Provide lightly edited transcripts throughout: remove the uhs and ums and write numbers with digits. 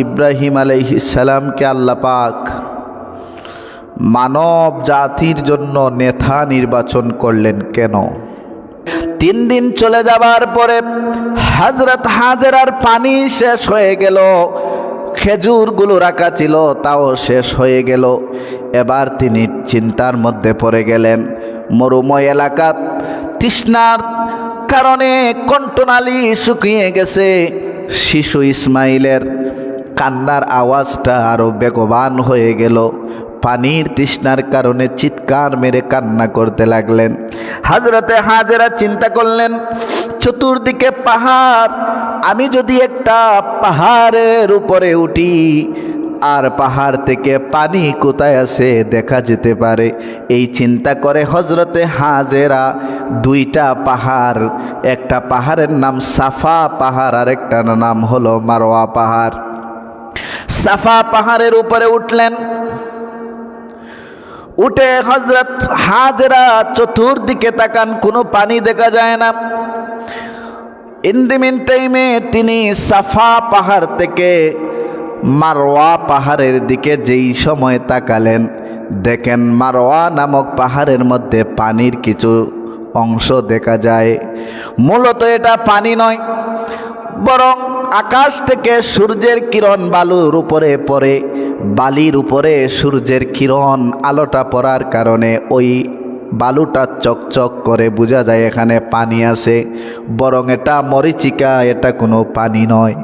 ইব্রাহিম আলাইহিস সালামকে আল্লাহ পাক মানব জাতির জন্য নেতা নির্বাচন করলেন কেন? 3 দিন চলে যাবার পরে হযরত হাজেরার পানি শেষ হয়ে গেল, খেজুরগুলো রাখা ছিল তাও শেষ হয়ে গেল। এবার তিনি চিন্তার মধ্যে পড়ে গেলেন। মরুময় এলাকা, তৃষ্ণার কারণে কণ্ঠনালী শুকিয়ে গেছে। শিশু ইসমাইলের কান্নার আওয়াজটা আরো বেগবান হয়ে গেল। পানির তৃষ্ণার কারণে চিৎকার মেরে কান্না করতে লাগলেন। হযরতে হাজেরা চিন্তা করলেন, চতুর্দিকে পাহাড়, আমি যদি একটা পাহাড়ের উপরে উঠি আর পাহাড় থেকে পানি কোথায় আছে দেখা যেতে পারে। এই চিন্তা করে হযরতে হাজেরা 2টা পাহাড়, একটা পাহাড়ের নাম সাফা পাহাড় আর একটা নাম হলো মারওয়া পাহাড়। সাফা পাহাড়ের উপরে উঠলেন। উঠে হযরত হাজেরা চতুর্দিকে তাকান, কোনো পানি দেখা যায় না। ইন দি মিন টাইমে তিনি সাফা পাহাড় থেকে মারওয়া পাহাড়ের দিকে যেই সময় তাকালেন, দেখেন মারওয়া নামক পাহাড়ের মধ্যে পানির কিছু অংশ দেখা যায়। মূলত এটা পানি নয়, বরং আকাশ থেকে সূর্যের কিরণ বালুর উপরে পড়ে। বালির উপরে সূর্যের কিরণ আলোটা পড়ার কারণে ওই বালুটা চকচক করে বোঝা যায় এখানে পানি আছে, বরং এটা মরিচিকা, এটা কোনো পানি নয়।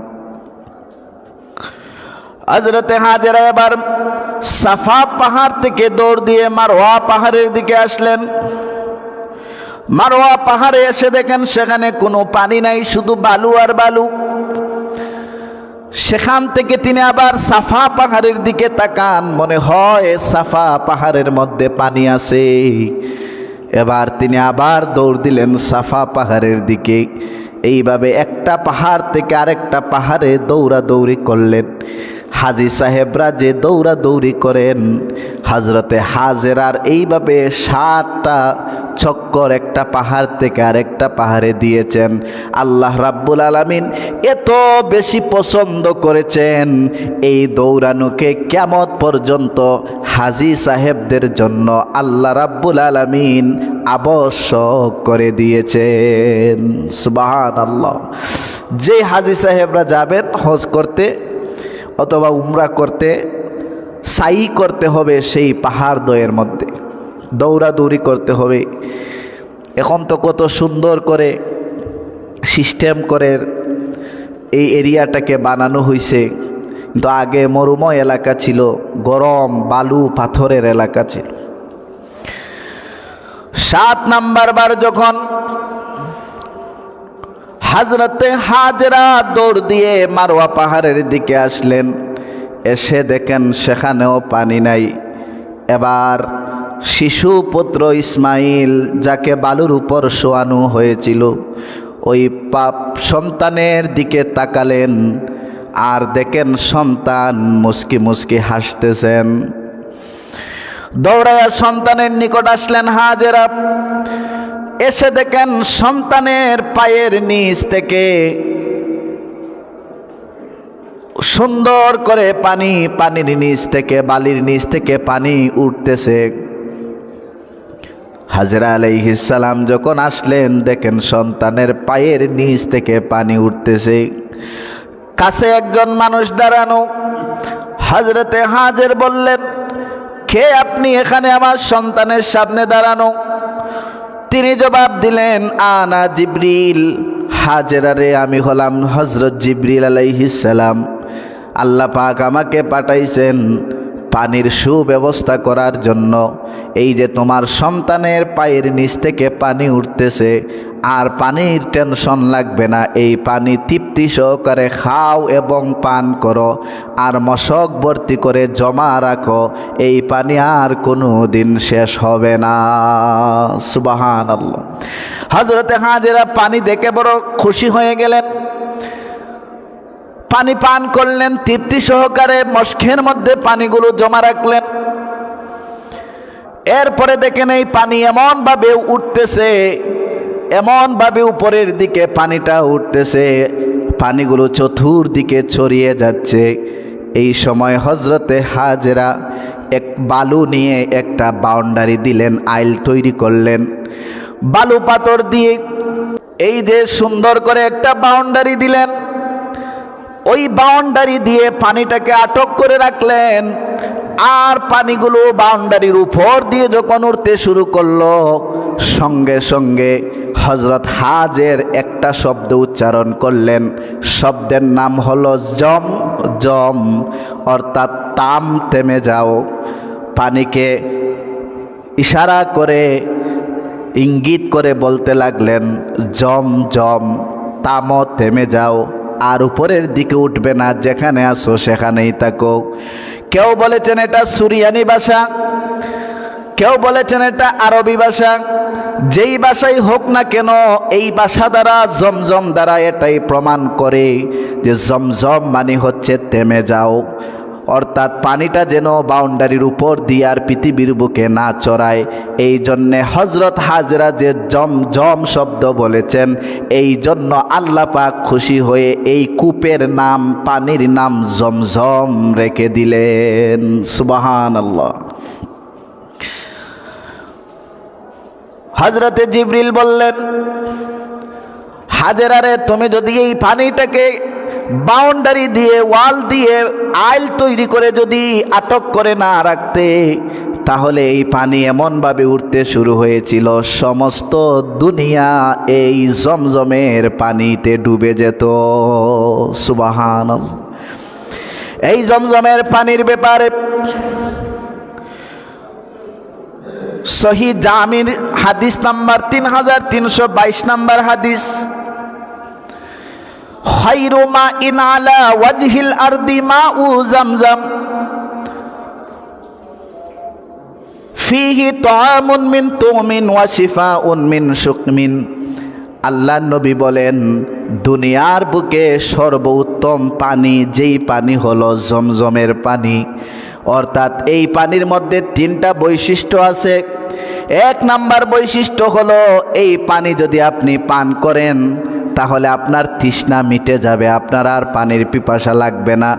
হযরতে হাজেরা এবার সাফা পাহাড় থেকে দৌড় দিয়ে মারওয়া পাহাড়ের দিকে আসলেন। মারওয়া পাহাড়ে এসে দেখেন সেখানে কোনো পানি নাই, শুধু বালু আর বালু। সেখান থেকে তিনি আবার সাফা পাহাড়ের দিকে তাকান, মনে হয় সাফা পাহাড়ের মধ্যে পানি আছে। এবার তিনি আবার দৌড় দিলেন সাফা পাহাড়ের দিকে। এইভাবে একটা পাহাড় থেকে আরেকটা পাহাড়ে দৌড়াদৌড়ি করলেন। হাজী সাহেবরা যে দৌড়াদৌড়ি করেন, হযরতে হাজেরার এইভাবে 7টা চক্কর একটা পাহাড় থেকে আরেকটা পাহাড়ে দিয়েছেন। আল্লাহ রাব্বুল আলামিন এত বেশি পছন্দ করেছেন এই দৌড়ানোকে, কিয়ামত পর্যন্ত হাজী সাহেবদের জন্য আল্লাহ রাব্বুল আলামিন আবশ্যক করে দিয়েছেন। সুবহানাল্লাহ। যে হাজী সাহেবরা যাবেন হজ করতে অথবা উমরা করতে, সাই করতে হবে সেই পাহাড় দ্বয়ের মধ্যে, দৌড়াদৌড়ি করতে হবে। এখন তো কত সুন্দর করে সিস্টেম করে এই এরিয়াটাকে বানানো হয়েছে, কিন্তু আগে মরুময় এলাকা ছিল, গরম বালু পাথরের এলাকা ছিল। 7 নাম্বার বার যখন হযরতে হাজেরা দৌড় দিয়ে মারওয়া পাহাড়ের দিকে আসলেন, এসে দেখেন সেখানেও পানি নাই। এবার শিশু পুত্র ইসমাইল, যাকে বালুর উপর শোয়ানো হয়েছিল, ওই সন্তানের দিকে তাকালেন আর দেখেন সন্তান মুস্কি মুস্কি হাসতেছেন। দৌড়াইয়া সন্তানের নিকট আসলেন হাজেরা। এসে দেখেন সন্তানের পায়ের নিচ থেকে সুন্দর করে পানির নিচ থেকে, বালির নিচ থেকে পানি উঠতেছে। হাজেরা আলাইহিস সালাম যখন আসলেন, দেখেন সন্তানের পায়ের নিচ থেকে পানি উঠতেছে। কাছে একজন মানুষ দাঁড়ানো। হযরতে হাজের বললেন, কে আপনি এখানে আমার সন্তানের সামনে দাঁড়ানো? তিনি জবাব দিলেন, আনা জিবরিল। হাজেরা রে, আমি হলাম হযরত জিবরিল আলাইহিস সালাম। আল্লাহ পাক আমাকে পাঠাইছেন পানির সুব্যবস্থা করার জন্য। এই যে তোমার সন্তানের পায়ের নিচ থেকে পানি উঠতেছে, আর পানির টেনশন লাগবে না, এই পানি তৃপ্তি সহকারে খাও এবং পান করো, আর মশক ভর্তি করে জমা রাখো, এই পানি আর কোনো দিন শেষ হবে না। সুবহানাল্লাহ। হযরতে হাজেরা পানি দেখে বড় খুশি হয়ে গেলেন। পানি পান করলেন তৃপ্তি সহকারে, মশকের মধ্যে পানিগুলো জমা রাখলেন। এরপরে দেখেন এই পানি এমন ভাবে উঠতেছে, এমন ভাবে উপরের দিকে পানিটা উঠতেছে, পানিগুলো চতুর্দিকে ছড়িয়ে যাচ্ছে। এই সময় হজরতে হাজেরা এক বালু নিয়ে একটা বাউন্ডারি দিলেন, আইল তৈরি করলেন বালু পাথর দিয়ে। এই যে সুন্দর করে একটা বাউন্ডারি দিলেন, ওই বাউন্ডারি দিয়ে পানিটাকে আটক করে রাখলেন। আর পানিগুলো বাউন্ডারির উপর দিয়ে যখন উঠতে শুরু করলো, সঙ্গে সঙ্গে হজরত হাজের একটা শব্দ উচ্চারণ করলেন। শব্দের নাম হলো জম জম, অর্থাৎ তাম, থেমে যাও। পানিকে ইশারা করে ইঙ্গিত করে বলতে লাগলেন, জম জম, তামো, থেমে যাও, আর উপরের দিকে উঠবে না, যেখানে আসো সেখানেই থাকো। কেউ বলেছেন এটা সুরিয়ানি ভাষা, কেউ বলেছেন এটা আরবি ভাষা। যেই ভাষাই হোক না কেন, এই ভাষা দ্বারা জমজম দ্বারা এটাই প্রমাণ করে যে জমজম মানে হচ্ছে থেমে যাও, অর্থাৎ পানিটা যেন বাউন্ডারির উপর দিয়ে আর পৃথিবীর বুকে না চড়ায়। এই জন্যে হজরত হাজরা যে জমজম শব্দ বলেছেন, এই জন্য আল্লাহ পাক খুশি হয়ে এই কূপের নাম, পানির নাম জমজম রেখে দিলেন। সুবহানাল্লাহ। হজরতে জিবরিল বললেন, হাজেরারে, তুমি যদি এই পানিটাকে বাউন্ডারি দিয়ে, ওয়াল দিয়ে, আইল তৈরি করে যদি আটক করে না রাখতে, তাহলে এই পানি এমনভাবে উঠতে শুরু হয়েছিল, সমস্ত দুনিয়া এই জমজমের পানিতে ডুবে যেত। সুবহানাল্লাহ। এই জমজমের পানির ব্যাপারে সহিহ জামির হাদিস নাম্বার 3322 নাম্বার হাদিস, খায়রু মাইন আলা ওয়াজহিল আরদি মাউ জামজাম ফিহি তাআমুন মিন তুমিন ওয়া শিফাউন মিন শুকমিন। আল্লাহ নবী বলেন, দুনিয়ার বুকে সর্বোত্তম পানি যেই পানি হলো জমজমের পানি, অর্থাৎ এই পানির মধ্যে 3টা বৈশিষ্ট্য আছে। 1 নাম্বার বৈশিষ্ট্য হলো, এই পানি যদি আপনি পান করেন তাহলে আপনার তৃষ্ণা মিটে যাবে, আপনার আর পানির পিপাসা লাগবে না।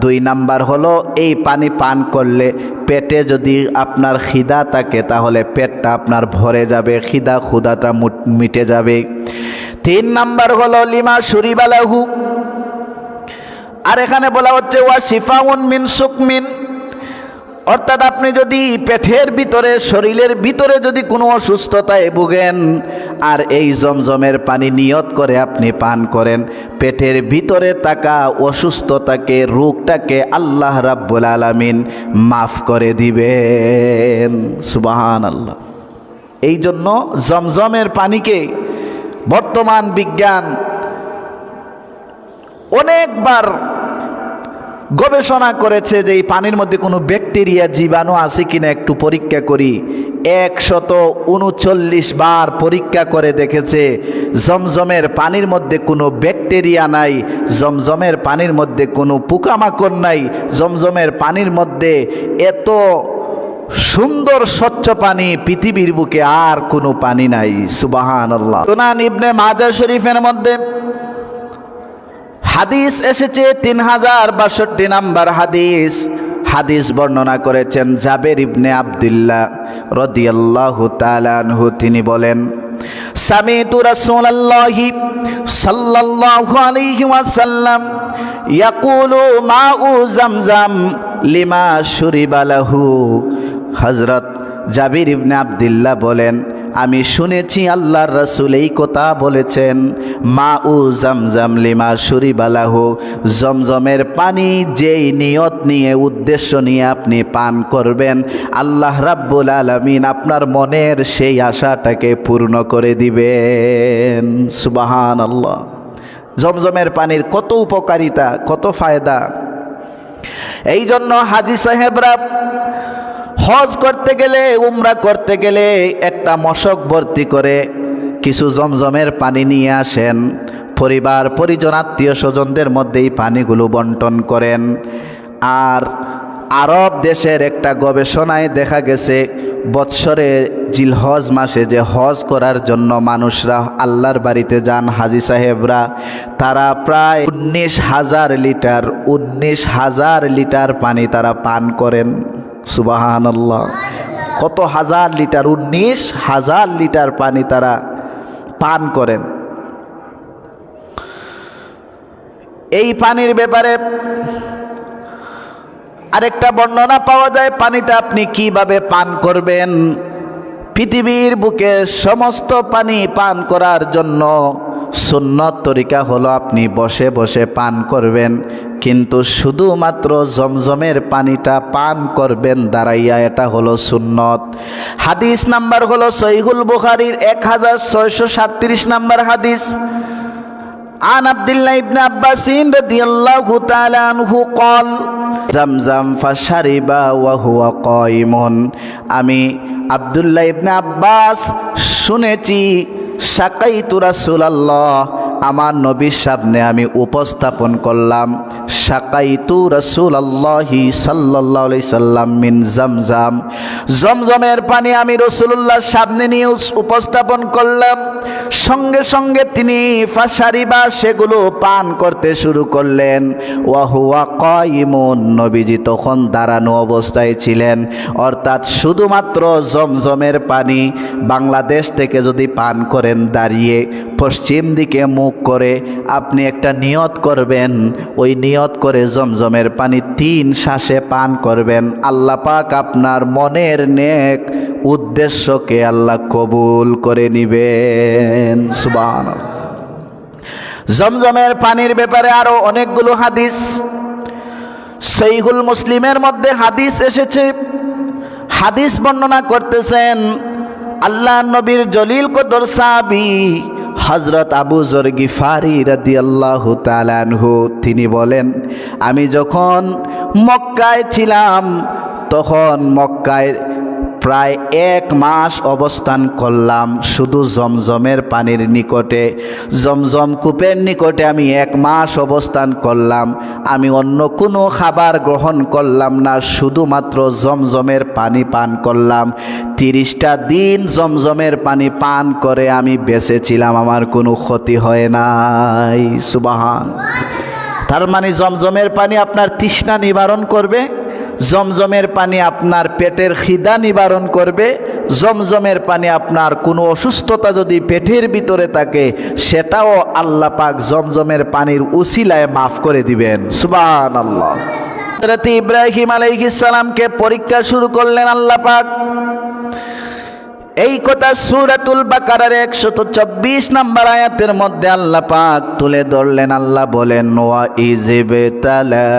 2 নাম্বার হলো, এই পানি পান করলে পেটে যদি আপনার খিদা থাকে তাহলে পেটটা আপনার ভরে যাবে, ক্ষুধাটা মিটে যাবে। 3 নাম্বার হলো লিমা শুরিবালাহু, আর এখানে বলা হচ্ছে ওয়া শিফাউন মিন শুকমিন, অর্থাৎ আপনি যদি পেটের ভিতরে, শরীরের ভিতরে যদি কোনো অসুস্থতায় ভুগেন আর এই জমজমের পানি নিয়ত করে আপনি পান করেন, পেটের ভিতরে থাকা অসুস্থতাকে, রোগটাকে আল্লাহ রাব্বুল আলামিন মাফ করে দিবেন। সুবহানাল্লাহ। এই জন্য জমজমের পানিকে বর্তমান বিজ্ঞান অনেকবার গবেষণা করেছে যে এই পানির মধ্যে কোনো ব্যাকটেরিয়া, জীবাণু আছে কিনা একটু পরীক্ষা করি। 139 বার পরীক্ষা করে দেখেছে জমজমের পানির মধ্যে কোনো ব্যাকটেরিয়া নাই, জমজমের পানির মধ্যে কোনো পোকামাকড় নাই, জমজমের পানির মধ্যে এত সুন্দর স্বচ্ছ পানি পৃথিবীর বুকে আর কোনো পানি নাই। সুবহানাল্লাহ। সুনান ইবনে মাজাহ শরীফের মধ্যে হাদিস এসেছে 3062 নাম্বার হাদিস। হাদিস বর্ণনা করেছেন জাবের ইবনে আব্দুল্লাহ রাদিয়াল্লাহু তাআলা আনহু। তিনি বলেন, সামিতু রাসূলুল্লাহি সাল্লাল্লাহু আলাইহি ওয়াসাল্লাম ইয়াকুলু মাউ জামজাম লিমা শুরিবা লাহু। হযরত জাবির ইবনে আব্দুল্লাহ বলেন, আমি শুনেছি আল্লাহর রাসূল এই কথা বলেছেন, মাউ জামজাম লিমা শুরিবা লাহু, জমজমের পানি যেই নিয়ত নিয়ে, উদ্দেশ্য নিয়ে আপনি পান করবেন, আল্লাহ রাব্বুল আলামিন আপনার মনের সেই আশাটাকে পূর্ণ করে দিবেন। সুবহানাল্লাহ। জমজমের পানির কত উপকারিতা, কত ফায়দা। এই জন্য হাজী সাহেবরা হজ করতে গেলে, উমরা করতে গেলে একটা মশক ভর্তি করে কিছু জমজমের পানি নিয়ে আসেন, পরিবার পরিজন আত্মীয় স্বজনদের মধ্যে এই পানিগুলো বন্টন করেন। আর আরব দেশের একটা গবেষণায় দেখা গেছে বৎসরে জিলহজ মাসে যে হজ করার জন্য মানুষরা আল্লাহর বাড়িতে যান, হাজি সাহেবরা, তারা প্রায় 19,000 লিটার পানি তারা পান করেন। সুবহানাল্লাহ, কত হাজার লিটার, 19,000 লিটার পানি তারা পান করেন। এই পানির ব্যাপারে আরেকটা বর্ণনা পাওয়া যায়, পানিটা আপনি কিভাবে পান করবেন। পৃথিবীর বুকে সমস্ত পানি পান করার জন্য সুন্নত তরিকা হলো আপনি বসে বসে পান করবেন, কিন্তু শুধুমাত্র জমজমের পানিটা পান করবেন দাঁড়াইয়া, এটা হলো সুন্নত। হাদিস নাম্বার হলো সহিহুল বুখারীর 1637 নাম্বার হাদিস। আন আব্দুল্লাহ ইবনে আব্বাস রাদিয়াল্লাহু তাআলা আনহু قال জামজাম ফাশারিবা ওয়া হুয়া কায়িমুন। আমি আব্দুল্লাহ ইবনে আব্বাস শুনেছি, সাকাইতু রাসূলুল্লাহ, আমার নবীর সামনে আমি উপস্থাপন করলাম, সাকাইতু রাসূলুল্লাহি সাল্লাল্লাহু আলাইহি সাল্লাম মিন জামজাম, জমজমের পানি আমি রাসূলুল্লাহর সামনে নিয়ে উপস্থাপন করলাম। সঙ্গে সঙ্গে তিনি ফাশারিবা, সেগুলো পান করতে শুরু করলেন। ওয়া হুয়া কায়িমুন, নবীজি তখন দাঁড়ানো অবস্থায় ছিলেন। অর্থাৎ শুধুমাত্র জমজমের পানি বাংলাদেশ থেকে যদি পান করেন দাঁড়িয়ে, পশ্চিম দিকে মুখ করে আপনি একটা নিয়ত করবেন, ওই নিয়ত করে জমজমের পানি 3 শ্বাসে পান করবেন। আল্লাহ পাক আপনার মনের নেক উদ্দেশ্যকে আল্লাহ কবুল করে নিবেন। সুবহানাল্লাহ। জমজমের পানির ব্যাপারে আরো অনেকগুলো হাদিস সহিহুল মুসলিমের মধ্যে হাদিস এসেছে। হাদিস বর্ণনা করতেছেন আল্লাহ নবীর জলিল কদর সাহাবী হযরত আবু যর গিফারি রাদিয়াল্লাহু তাআলা আনহু, তিনি বলেন, আমি যখন মক্কায় ছিলাম তখন মক্কায় প্রায় 1 মাস অবস্থান করলাম শুধু জমজমের পানির নিকটে, জমজম কূপের নিকটে আমি 1 মাস অবস্থান করলাম। আমি অন্য কোনো খাবার গ্রহণ করলাম না, শুধুমাত্র জমজমের পানি পান করলাম। 30টা দিন জমজমের পানি পান করে আমি বেঁচে ছিলাম, আমার কোনো ক্ষতি হয় নাই। সুবহান। তার মানে জমজমের পানি আপনার তৃষ্ণা নিবারণ করবে, জমজমের পানি আপনার পেটের খিদা নিবারণ করবে, জমজমের পানি আপনার কোনো অসুস্থতা যদি পেটের ভিতরে থাকে সেটাও আল্লাহ পাক জমজমের পানির উসিলায় মাফ করে দিবেন। সুবহানাল্লাহ। হযরত ইব্রাহিম আলাইহিস সালামকে পরীক্ষা শুরু করলেন আল্লাহ পাক। এই কথা সূরাতুল বাকারার 124 নম্বর আয়াতের মধ্যে আল্লাহ পাক তুলে ধরলেন। আল্লাহ বলেন, ওয়া ইযবিতালা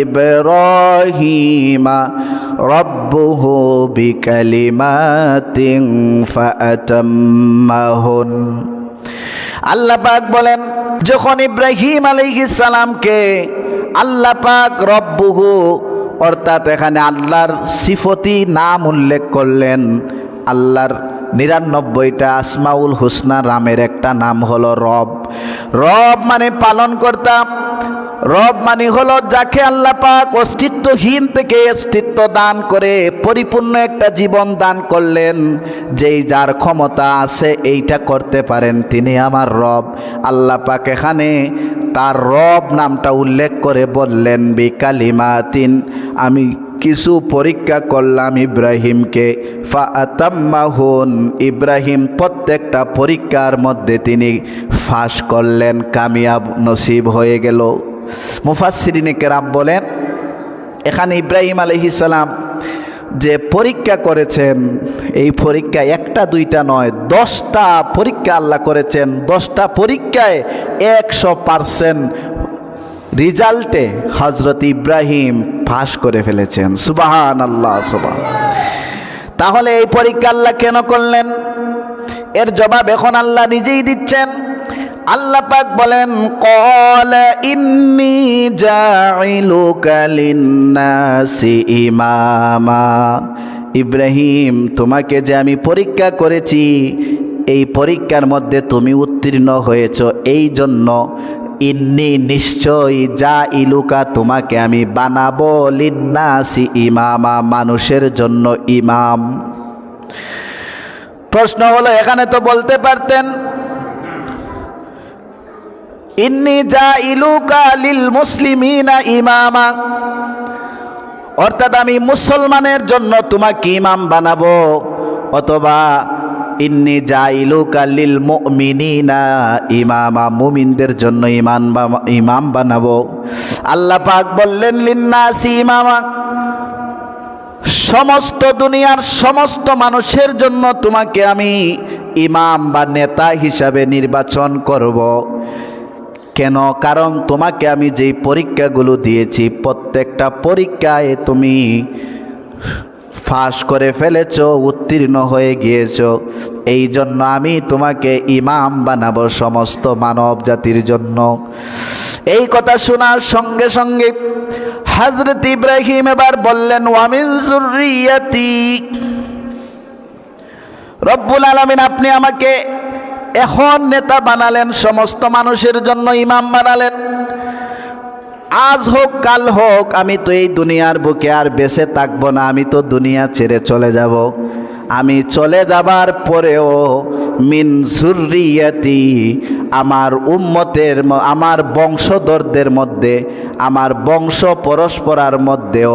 ইব্রাহিমা রাব্বুহু বিকালিমাতিন ফাআতাম্মাহুন। আল্লাহ পাক বলেন, যখন ইব্রাহিম আলাইহিস সালামকে আল্লাহ পাক রব্বুহু, অর্থাৎ এখানে আল্লাহর সিফতি নাম উল্লেখ করলেন। আল্লাহর 99টা আসমাউল হুসনা নামের একটা নাম হলো রব। রব মানে পালনকর্তা, রব মানে হলো যাকে আল্লাহ পাক অস্তিত্বহীন থেকে অস্তিত্ব দান করে পরিপূর্ণ একটা জীবন দান করলেন। যেই যার ক্ষমতা আছে এইটা করতে পারেন, তিনি আমার রব। আল্লাহ পাক এখানে তার রব নামটা উল্লেখ করে বললেন, বিকালিমাতিন, আমি কিছু পরীক্ষা করলাম ইব্রাহিমকে, ফাআতাম্মাহুন, ইব্রাহিম প্রত্যেকটা পরীক্ষার মধ্যে তিনি ফাঁস করলেন, কামিয়াব নসিব হয়ে গেল। মুফাসসিরিনে কেরাম বলেন, এখানে ইব্রাহিম আলাইহিস সালাম যে পরীক্ষা করেছেন, এই পরীক্ষা একটা দুইটা নয়, 10টা পরীক্ষা আল্লাহ করেছেন। 10টা পরীক্ষায় 100% রেজাল্টে হযরত ইব্রাহিম পাস করে ফেলেছেন। সুবহানাল্লাহ, সুবহান। তাহলে এই পরীক্ষা আল্লাহ কেন করলেন? এর জবাব এখন আল্লাহ নিজেই দিচ্ছেন। আল্লাহ পাক বলেন, ক্বালা ইন্নী জাইলুকা লিন্নাসি ইমামা। ইব্রাহিম, তোমাকে যে আমি পরীক্ষা করেছি, এই পরীক্ষার মধ্যে তুমি উত্তীর্ণ হয়েছ, এই জন্য ইন্নি, নিশ্চয়, যা ইলুকা, তোমাকে আমি বানাবো, লিন্নাসি ইমামা, মানুষের জন্য ইমাম। প্রশ্ন হলো, এখানে তো বলতে পারতেন ইন্নী জাইলুকা লিল মুসলিমিনা ইমামা, অর্থাৎ আমি মুসলমানের জন্য তোমাকে ইমাম বানাবো, অথবা ইন্নী জাইলুকা লিল মুমিনিনা ইমামা, মুমিনদের জন্য ইমাম বানাবো। আল্লাহ পাক বললেন লিন্নাসি ইমামা, সমস্ত দুনিয়ার সমস্ত মানুষের জন্য তোমাকে আমি ইমাম বা নেতা হিসাবে নির্বাচন করব। কেন? কারণ তোমাকে আমি যেই পরীক্ষাগুলো দিয়েছি প্রত্যেকটা পরীক্ষায় তুমি পাস করে ফেলেছ, উত্তীর্ণ হয়ে গিয়েছ, এই জন্য আমি তোমাকে ইমাম বানাবো সমস্ত মানব জাতির জন্য। এই কথা শোনার সঙ্গে সঙ্গে হযরত ইব্রাহিম এবার বললেন ওয়া মিন যুররিয়াতি, রব্বুল আলামিন আপনি আমাকে এখন নেতা বানালেন, সমস্ত মানুষের জন্য ইমাম বানালেন। আজ হোক কাল হোক আমি তো এই দুনিয়ার বুকে আর বেঁচে থাকবো না, আমি তো দুনিয়া ছেড়ে চলে যাব। আমি চলে যাবার পরেও মিন যুররিয়াতি, আমার উম্মতের, আমার বংশধরদের মধ্যে, আমার বংশ পরস্পরার মধ্যেও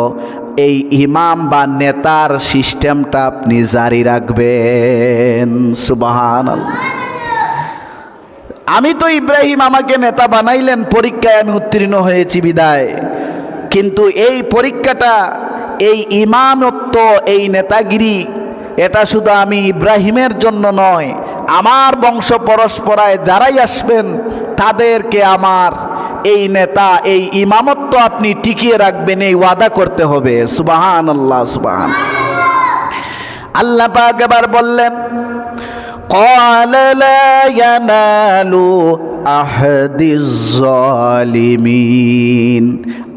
এই ইমাম বা নেতার সিস্টেমটা আপনি জারি রাখবেন। সুবহানাল্লাহ। আমি তো ইব্রাহিম আমাকে নেতা বানাইলেন, পরীক্ষায় আমি উত্তীর্ণ হয়েছি বিদায়, কিন্তু এই পরীক্ষাটা, এই ইমামত্ব, এই নেতাগিরি, এটা শুধু আমি ইব্রাহিমের জন্য নয়, আমার বংশ পরস্পরায় যারাই আসবেন তাদেরকে আমার এই নেতা, এই ইমামত্ব আপনি টিকিয়ে রাখবেন, এই ওয়াদা করতে হবে। সুবহানাল্লাহ, সুবহান। আল্লাহ পাক এবার বললেন قال لا ينال عهد الظالمين,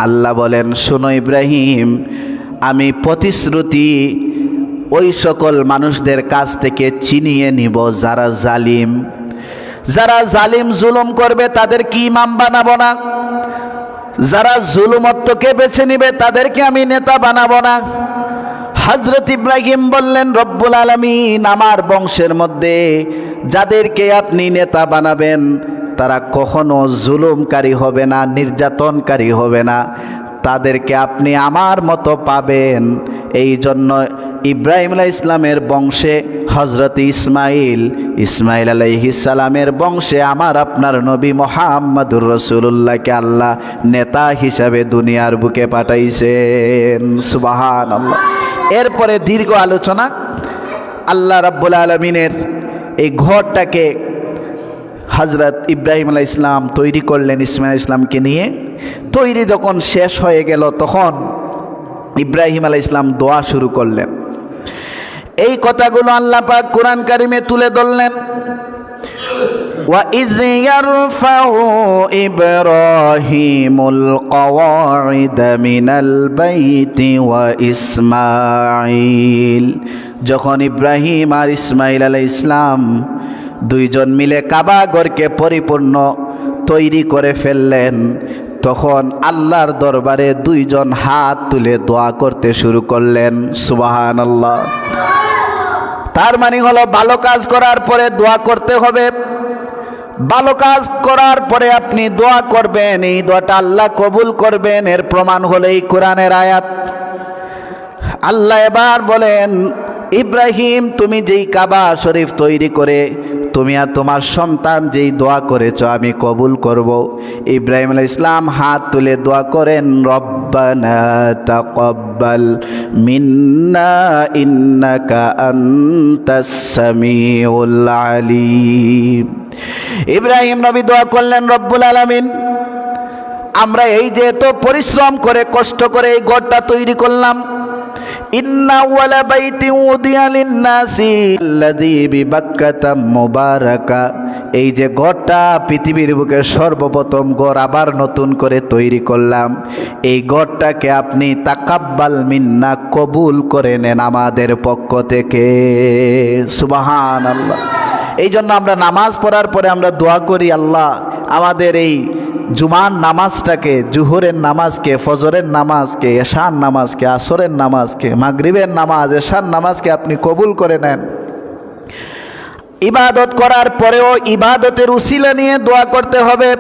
আল্লাহ বলেন শোনো ইব্রাহিম, আমি প্রতিশ্রুতি ওই সকল মানুষদের কাছ থেকে ছিনিয়ে নিব যারা জালিম, যারা জালিম জুলুম করবে তাদেরকে ইমাম বানাবো না, যারা জুলুমত্বকে বেছে নিবে তাদেরকে আমি নেতা বানাবো না। হযরত ইব্রাহিম বললেন রব্বুল আলামিন আমার বংশের মধ্যে যাদেরকে আপনি নেতা বানাবেন তারা কখনো জুলুমকারী হবে না, নির্যাতনকারী হবে না, তাদেরকে আপনি আমার মতো পাবেন। এই জন্য ইব্রাহিম আলাইহিস সালামের বংশে হযরত ইসমাইল আলাইহিস সালামের বংশে আমার আপনার নবী মুহাম্মদুর রাসূলুল্লাহকে আল্লাহ নেতা হিসাবে দুনিয়ার বুকে পাঠাইছেন। সুবহানাল্লাহ। এরপরে দীর্ঘ আলোচনা, আল্লাহ রাব্বুল আলামিনের এই ঘরটাকে হযরত ইব্রাহিম আলাইহিস সালাম তৈরি করলেন ইসমাইল আলাইহিস সালামকে নিয়ে। তৈরি যখন শেষ হয়ে গেল তখন ইব্রাহিম আলাইহিস সালাম দোয়া শুরু করলেন। এই কথাগুলো আল্লাহ পাক কোরআন কারিমে তুলে ধরলেন। وَإِذْ يَرْفَعُ إِبْرَاهِيمُ الْقَوَاعِدَ مِنَ الْبَيْتِ وَإِسْمَاعِيلُ, যখন ইব্রাহিম আর ইসমাইল আলাইহিস সালাম দুইজন মিলে কাবা ঘরকে পরিপূর্ণ তৈরি করে ফেললেন, তখন আল্লাহর দরবারে দুইজন হাত তুলে দোয়া করতে শুরু করলেন। সুবহানাল্লাহ। তার মানে হলো ভালো কাজ করার পরে দোয়া করতে হবে, ভালো কাজ করার পরে আপনি দোয়া করবেন, এই দোয়াটা আল্লাহ কবুল করবেন। এর প্রমাণ হলো এই কোরআনের আয়াত। আল্লাহ এবার বলেন ইব্রাহিম তুমি যেই কাবা শরীফ তৈরি করে তুমি আর তোমার সন্তান যেই দোয়া করেছো আমি কবুল করব। ইব্রাহিম আলাইহিস সালাম হাত তুলে দোয়া করেন রব্বানা তাকাব্বাল মিন্না ইন্নাকা আনতাস সামিউল আলিম। ইব্রাহিম নবী দোয়া করলেন রব্বুল আলামিন আমরা এই যে এত পরিশ্রম করে কষ্ট করে এই ঘরটা তৈরি করলাম, ইন্না ওয়ালা বাইতি উদিয়া লিন্নাসি আল্লাযী বিবাক্কাতা মুবারাকা, এই যে ঘরটা পৃথিবীর বুকে সর্বপ্রথম ঘর আবার নতুন করে তৈরি করলাম, এই ঘরটাকে আপনি তাকাব্বাল মিন্না কবুল করে নেন আমাদের পক্ষ থেকে। সুবহানাল্লাহ। এই জন্য আমরা নামাজ পড়ার পরে আমরা দোয়া করি আল্লাহ আমাদের এই জুমার নামাজটাকে, জুহরের নামাজকে, ফজরের নামাজকে, এশার নামাজকে, আসরের নামাজকে, মাগরিবের নামাজ, এশার নামাজকে আপনি কবুল করে নেন। ইবাদত করার পরেও ইবাদতের উসিলা নিয়ে দোয়া করতে হবে।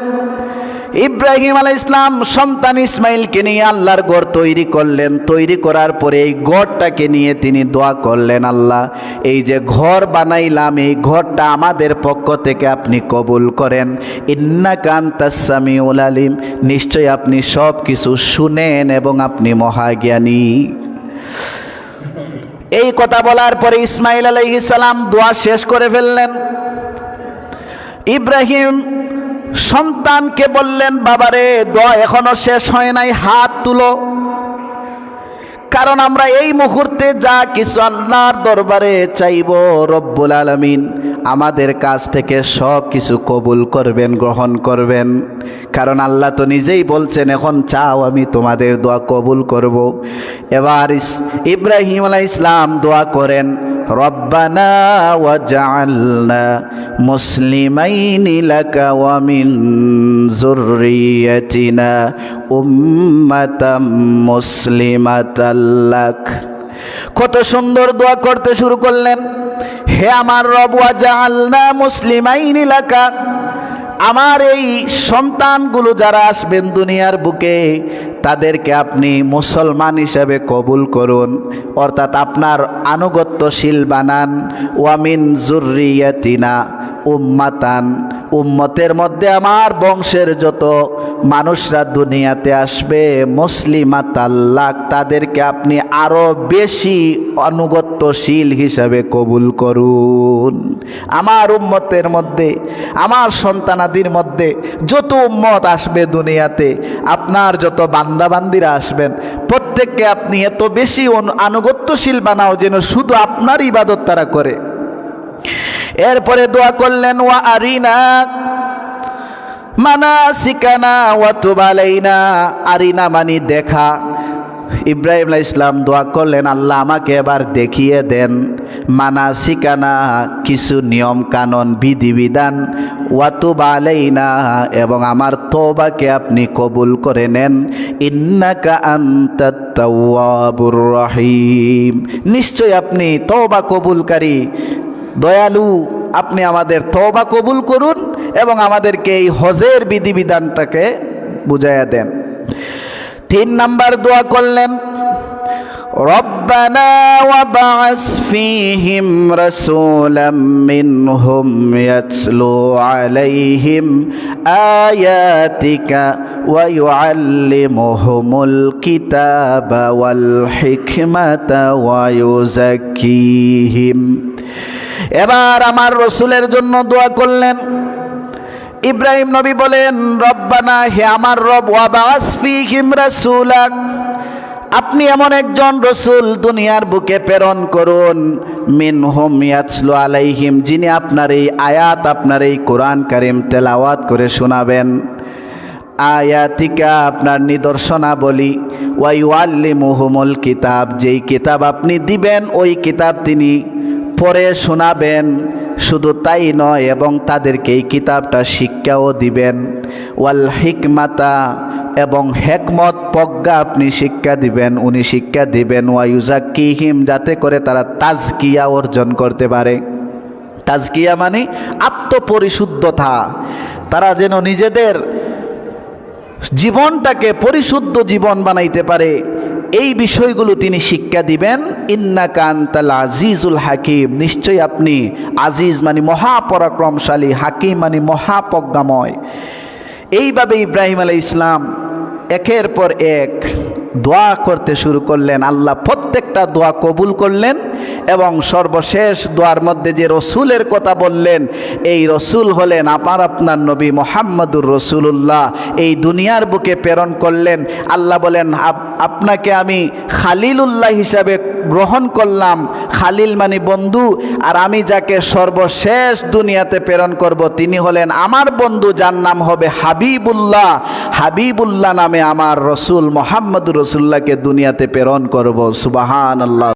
ইব্রাহিম আলাইহিস সালাম সন্তান ইসমাইলকে নিয়ে আল্লাহর ঘর তৈরি করলেন। তৈরি করার পরে এই ঘরটাকে নিয়ে তিনি দোয়া করলেন, আল্লাহ এই যে ঘর বানাইলাম, এই ঘরটা আমাদের পক্ষ থেকে আপনি কবুল করেন। ইন্নাকা আনতাস সামিউল আলিম, নিশ্চয় আপনি সব কিছু শুনেন এবং আপনি মহাজ্ঞানী। এই কথা বলার পরে ইসমাইল আলাইহিস সালাম দোয়া শেষ করে ফেললেন। ইব্রাহিম সন্তানকে বললেন, বাবারে দোয়া এখনো শেষ হয় নাই, হাত তুলো। কারণ আমরা এই মুহূর্তে যা কিছু আল্লাহর দরবারে চাইব, রব্বুল আলামিন আমাদের কাছ থেকে সব কিছু কবুল করবেন, গ্রহণ করবেন। কারণ আল্লাহ তো নিজেই বলছেন, এখন চাও আমি তোমাদের দোয়া কবুল করব। এবার ইব্রাহিম আলাইহিস সালাম দোয়া করেন, রব্বানা ওয়াজআলনা মুসলিমাইনি লাকা ওয়া মিন যুররিয়াতিনা উম্মাতাম মুসলিমাতাল লাক। কত সুন্দর দোয়া করতে শুরু করলেন, হে আমার রব, ওয়াজআলনা মুসলিমাইনি লাকা, আমার এই সন্তানগুলো যারা আসবেন দুনিয়ার বুকে তাদেরকে আপনি মুসলমান হিসাবে কবুল করুন, অর্থাৎ আপনার আনুগত্যশীল বানান। ওয়ামিন যুররিয়াতিনা উম্মাতান, উম্মতের মধ্যে আমার বংশের যত মানুষরা দুনিয়াতে আসবে মুসলিমাতাল্লাক, তাদেরকে আপনি আরো বেশি আনুগত্যশীল হিসাবে কবুল করুন। আমার উম্মতের মধ্যে, আমার সন্তানাদির মধ্যে যত উম্মত আসবে দুনিয়াতে, আপনার যত বান্দাবান্দিরা আসবেন প্রত্যেককে আপনি এত বেশি আনুগত্যশীল বানাও যেন শুধু আপনার ইবাদত তারা করে। এরপরে দোয়া করলেন, ওয়া আরিনা মানাসিকানা ওয়া তুব আলাইনা। আরিনা মানি দেখা। ইব্রাহিম আলাইহিস সালাম দোয়া করলেন, আল্লাহ আমাকে এবার দেখিয়ে দেন মানাসিকানা, কিছু নিয়ম কানুন বিধিবিধান, ওয়া তুব আলাইনা, এবং আমার তওবাকে আপনি কবুল করে নেন। ইন্নাকা আনতাত তাওয়াবুর রহিম, নিশ্চয় আপনি তওবা কবুলকারী, দয়ালু। আপনি আমাদের তওবা কবুল করুন এবং আমাদেরকে এই হজের বিধিবিধানটাকে বুঝাইয়া দেন। 3 নাম্বার দোয়া করলেন, রব্বানা ওয়াবআস ফীহিম রাসূলাম মিনহুম ইয়াতলু আলাইহিম আয়াতিকা ওয়া ইউআল্লিমুহুমুল কিতাবা ওয়াল হিকমাতা ওয়া ইউযাক্কিহিম। এবার আমার রসুলের জন্য দোয়া করলেন। ইব্রাহিম নবী বলেন, রব্বানা, হে আমার রব, ওয়াবআস ফীহিম রাসূলা, আপনি এমন একজন রসুল দুনিয়ার বুকে প্রেরণ করুন, মিনহুম ইয়াতলু আলাইহিম, যিনি আপনার এই আয়াত, আপনার এই কোরআন কারীম তেলাওয়াত করে শোনাবেন। আয়াতিকা, আপনার নিদর্শনাবলী। ওয়া ইউআল্লিমুহুমুল কিতাব, যেই কিতাব আপনি দিবেন ওই কিতাব তিনি পড়ে শোনাবেন। শুধু তাই নয়, এবং তাদেরকে এই কিতাবটা শিক্ষাও দিবেন। ওয়াল হিকমাতা, এবং হেকমত প্রজ্ঞা আপনি শিক্ষা দিবেন, উনি শিক্ষা দিবেন। ওয়া ইউযাক্কিহিম, যাতে করে তারা তাজকিয়া অর্জন করতে পারে। তাজকিয়া মানে আত্মপরিশুদ্ধতা, তারা যেন নিজেদের জীবনটাকে পরিশুদ্ধ জীবন বানাইতে পারে, এই বিষয়গুলো তিনি শিক্ষা দিবেন। ইন্নাকা আনতাল আজিজুল হাকিম, নিশ্চয়ই আপনি আজিজ মানে মহাপরাক্রমশালী, হাকিম মানে মহাপ্রজ্ঞাময়। এইভাবে ইব্রাহিম আলাইহিস সালাম একের পর এক দোয়া করতে শুরু করলেন। আল্লাহ প্রত্যেকটা দোয়া কবুল করলেন এবং সর্বশেষ দোয়ার মধ্যে যে রসুলের কথা বললেন, এই রসুল হলেন আপনার নবী মুহাম্মদুর রাসূলুল্লাহ। এই দুনিয়ার বুকে প্রেরণ করলেন। আল্লাহ বলেন, আপনাকে আমি খালিলুল্লাহ হিসাবে গ্রহণ করলাম। খালিল মানে বন্ধু, আর আমি যাকে সর্বশেষ দুনিয়াতে প্রেরণ করব তিনি হলেন আমার বন্ধু, যার নাম হবে হাবিবুল্লাহ। হাবিবুল্লাহ নামে আমার রসুল মুহাম্মদুর রাসূলুল্লাহকে দুনিয়াতে প্রেরণ করব। সুবহানাল্লাহ।